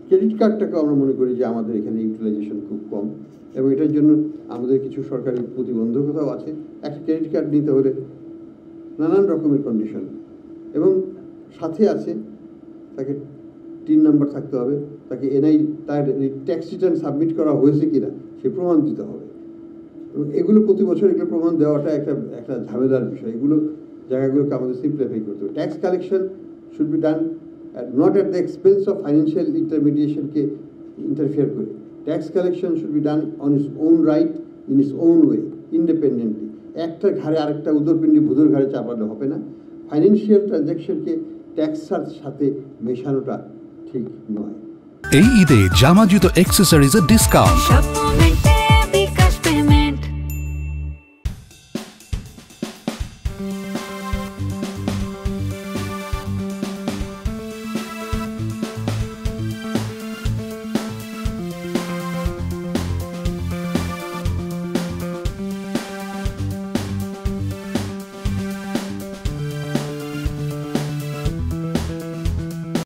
Credit কার্ডটাকে আমরা মনে করি যে আমাদের এখানে ইউটিলাইজেশন খুব কম, এবং এটার জন্য আমাদের কিছু সরকারি প্রতিবন্ধকতাও আছে। একটা ক্রেডিট কার্ড নিতে হলে নানান রকমের কন্ডিশন, এবং সাথে আছে তাকে টিন নাম্বার থাকতে হবে, তাকে তার ট্যাক্স রিটার্ন সাবমিট করা হয়েছে কিনা সে প্রমাণ দিতে হবে। এবং এগুলো প্রতি বছর এগুলো প্রমাণ দেওয়াটা একটা ঝামেলার বিষয়। এগুলো জায়গাগুলোকে আমাদের সিম্পলিফাই করতে হবে। Tax collection should be done not at the expense of financial ইন্টারমিডিয়েশনকে ইন্টারফেয়ার করে। Tax collection should be done on its own right, in its own way, independently. একটার ঘাড়ে আরেকটা উদরপিণ্ডি ভুদুর ঘাড়ে চাপালে হবে না। ফাইন্যান্সিয়াল ট্রানজ্যাকশনকে ট্যাক্সের সাথে মেশানোটা ঠিক নয়। এই ঈদে জামা জুতো অ্যাক্সেসরিজের ডিসকাউন্ট।